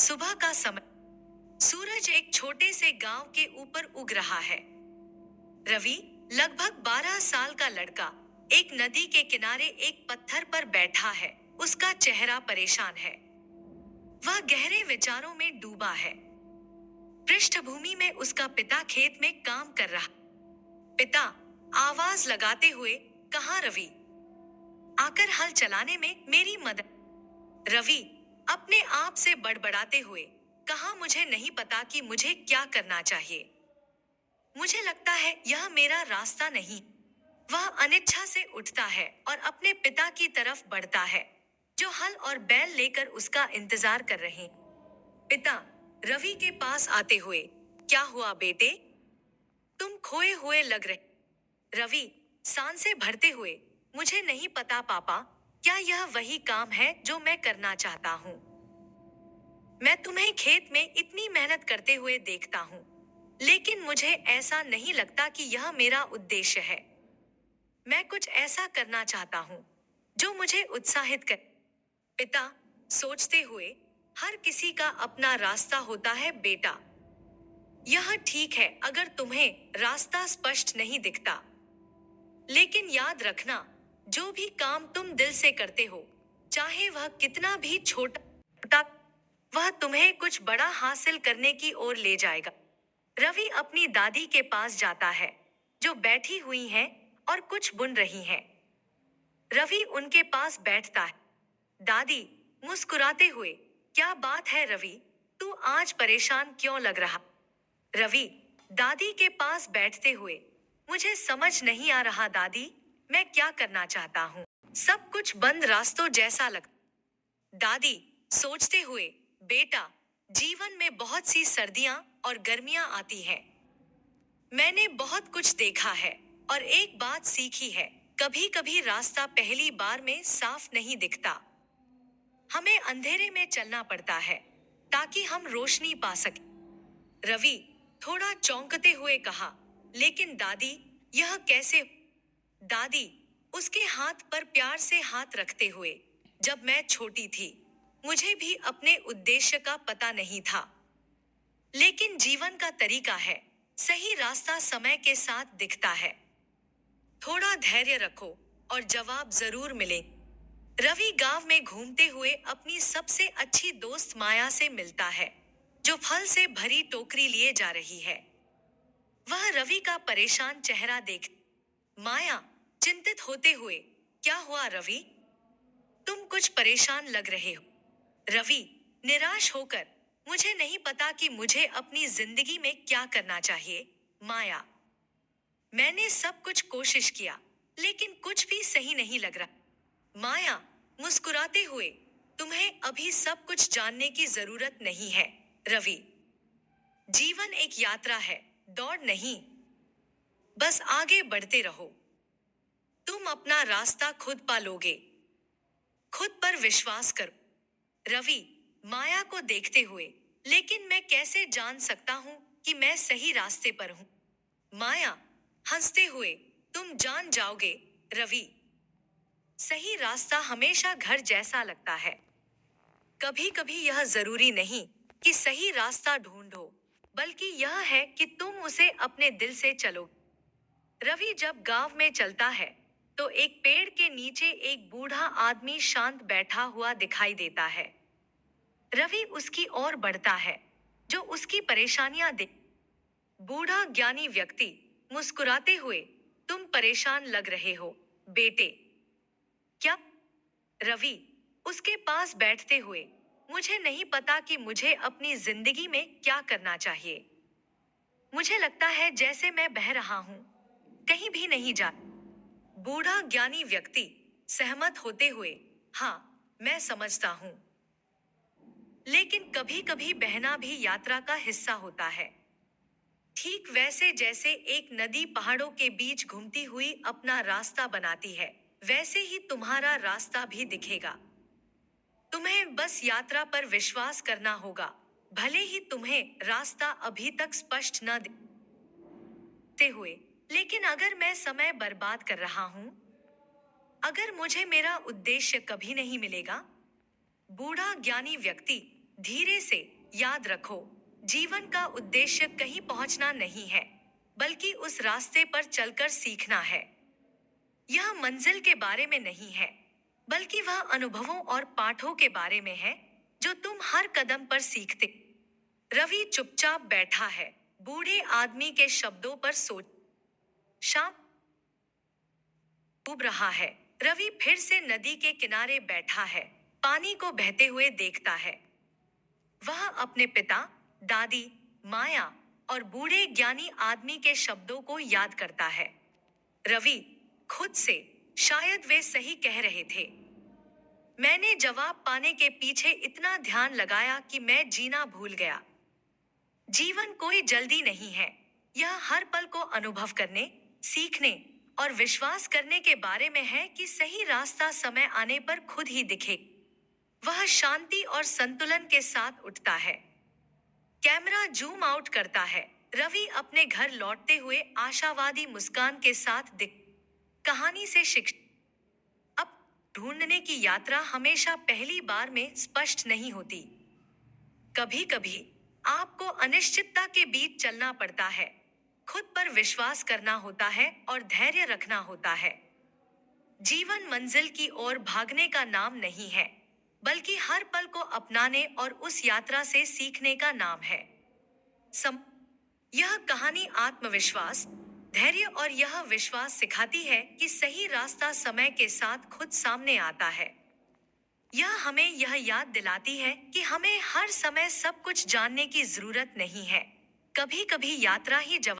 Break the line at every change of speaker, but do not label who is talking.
सुबह का समय। सूरज एक छोटे से गांव के ऊपर उग रहा है। रवि, लगभग 12 साल का लड़का, एक नदी के किनारे एक पत्थर पर बैठा है। उसका चेहरा परेशान है। वह गहरे विचारों में डूबा है। पृष्ठभूमि में उसका पिता खेत में काम कर रहा। पिता आवाज लगाते हुए कहा, रवि, आकर हल चलाने में मेरी मदद। रवि अपने आप से बड़बड़ाते हुए कहा, मुझे नहीं पता कि मुझे क्या करना चाहिए। मुझे लगता है यह मेरा रास्ता नहीं। वह अनिच्छा से उठता है और अपने पिता की तरफ बढ़ता है, जो हल और बैल लेकर उसका इंतजार कर रहे हैं। पिता रवि के पास आते हुए, क्या हुआ बेटे? तुम खोए हुए लग रहे। रवि सांसें भरते हुए, मुझे नहीं पता पापा, क्या यह वही काम है जो मैं करना चाहता हूँ? मैं तुम्हें खेत में इतनी मेहनत करते हुए देखता हूँ, लेकिन मुझे ऐसा नहीं लगता कि यह मेरा उद्देश्य है। मैं कुछ ऐसा करना चाहता हूँ जो मुझे उत्साहित करे। पिता सोचते हुए, हर किसी का अपना रास्ता होता है बेटा। यह ठीक है अगर तुम्हें रास्ता स्पष्ट नहीं दिखता, लेकिन याद रखना, जो भी काम तुम दिल से करते हो, चाहे वह कितना भी छोटा, वह तुम्हें कुछ बड़ा हासिल करने की ओर ले जाएगा। रवि अपनी दादी के पास जाता है, जो बैठी हुई हैं और कुछ बुन रही हैं। रवि उनके पास बैठता है। दादी मुस्कुराते हुए, क्या बात है रवि, तू आज परेशान क्यों लग रहा? रवि दादी के पास बैठते हुए, मुझे समझ नहीं आ रहा दादी, मैं क्या करना चाहता हूँ। सब कुछ बंद रास्तों जैसा लगता। दादी सोचते हुए, बेटा, जीवन में बहुत सी सर्दियां और गर्मियां आती हैं। मैंने बहुत कुछ देखा है और एक बात सीखी है, कभी कभी रास्ता पहली बार में साफ नहीं दिखता। हमें अंधेरे में चलना पड़ता है ताकि हम रोशनी पा सकें। रवि थोड़ा चौंकते हुए कहा, लेकिन दादी, यह कैसे? दादी उसके हाथ पर प्यार से हाथ रखते हुए, जब मैं छोटी थी, मुझे भी अपने उद्देश्य का पता नहीं था, लेकिन जीवन का तरीका है, सही रास्ता समय के साथ दिखता है। थोड़ा धैर्य रखो और जवाब जरूर मिले। रवि गांव में घूमते हुए अपनी सबसे अच्छी दोस्त माया से मिलता है, जो फल से भरी टोकरी लिए जा रही है। वह रवि का परेशान चेहरा देख, माया चिंतित होते हुए, क्या हुआ रवि, तुम कुछ परेशान लग रहे हो? रवि निराश होकर, मुझे नहीं पता कि मुझे अपनी जिंदगी में क्या करना चाहिए माया। मैंने सब कुछ कोशिश किया, लेकिन कुछ भी सही नहीं लग रहा। माया मुस्कुराते हुए, तुम्हें अभी सब कुछ जानने की जरूरत नहीं है रवि। जीवन एक यात्रा है, दौड़ नहीं। बस आगे बढ़ते रहो। तुम अपना रास्ता खुद पालोगे। खुद पर विश्वास करो। रवि माया को देखते हुए, लेकिन मैं कैसे जान सकता हूं कि मैं सही रास्ते पर हूं? माया हंसते हुए, तुम जान जाओगे रवि। सही रास्ता हमेशा घर जैसा लगता है। कभी कभी यह जरूरी नहीं कि सही रास्ता ढूंढो, बल्कि यह है कि तुम उसे अपने दिल से चलो। रवि जब गांव में चलता है, तो एक पेड़ के नीचे एक बूढ़ा आदमी शांत बैठा हुआ दिखाई देता है। रवि उसकी ओर बढ़ता है, जो उसकी परेशानियां देख। बूढ़ा ज्ञानी व्यक्ति मुस्कुराते हुए, तुम परेशान लग रहे हो बेटे। क्या? रवि उसके पास बैठते हुए, मुझे नहीं पता कि मुझे अपनी जिंदगी में क्या करना चाहिए। मुझे लगता है जैसे मैं बह रहा हूं, कहीं भी नहीं जा। बूढ़ा ज्ञानी व्यक्ति सहमत होते हुए, हाँ, मैं समझता हूं, लेकिन कभी कभी बहना भी यात्रा का हिस्सा होता है। ठीक वैसे जैसे एक नदी पहाड़ों के बीच घूमती हुई अपना रास्ता बनाती है, वैसे ही तुम्हारा रास्ता भी दिखेगा। तुम्हें बस यात्रा पर विश्वास करना होगा, भले ही तुम्हें रास्ता अभी तक स्पष्ट न दिखते हुए। लेकिन अगर मैं समय बर्बाद कर रहा हूं, अगर मुझे मेरा उद्देश्य कभी नहीं मिलेगा। बूढ़ा ज्ञानी व्यक्ति धीरे से याद रखो, जीवन का उद्देश्य कहीं पहुंचना नहीं है, बल्कि उस रास्ते पर चलकर सीखना है। यह मंजिल के बारे में नहीं है, बल्कि वह अनुभवों और पाठों के बारे में है जो तुम हर कदम पर सीखते। रवि चुपचाप बैठा है, बूढ़े आदमी के शब्दों पर सोच। शाम डूब रहा है। रवि फिर से नदी के किनारे बैठा है, पानी को बहते हुए देखता है। वह अपने पिता, दादी, माया और बूढ़े ज्ञानी आदमी के शब्दों को याद करता है। रवि खुद से, शायद वे सही कह रहे थे। मैंने जवाब पाने के पीछे इतना ध्यान लगाया कि मैं जीना भूल गया। जीवन कोई जल्दी नहीं है। यह हर पल को अनुभव करने, सीखने और विश्वास करने के बारे में है कि सही रास्ता समय आने पर खुद ही दिखे। वह शांति और संतुलन के साथ उठता है। कैमरा जूम आउट करता है। रवि अपने घर लौटते हुए आशावादी मुस्कान के साथ दिख। कहानी से शिक्षा। अब ढूंढने की यात्रा हमेशा पहली बार में स्पष्ट नहीं होती। कभी कभी आपको अनिश्चितता के बीच चलना पड़ता है, खुद पर विश्वास करना होता है और धैर्य रखना होता है। जीवन मंजिल की ओर भागने का नाम नहीं है, बल्कि हर पल को अपनाने और उस यात्रा से सीखने का नाम है। सम यह कहानी आत्मविश्वास, धैर्य और यह विश्वास सिखाती है कि सही रास्ता समय के साथ खुद सामने आता है। यह हमें यह याद दिलाती है कि हमें हर समय सब कुछ जानने की जरूरत नहीं है। कभी कभी यात्रा ही जवाब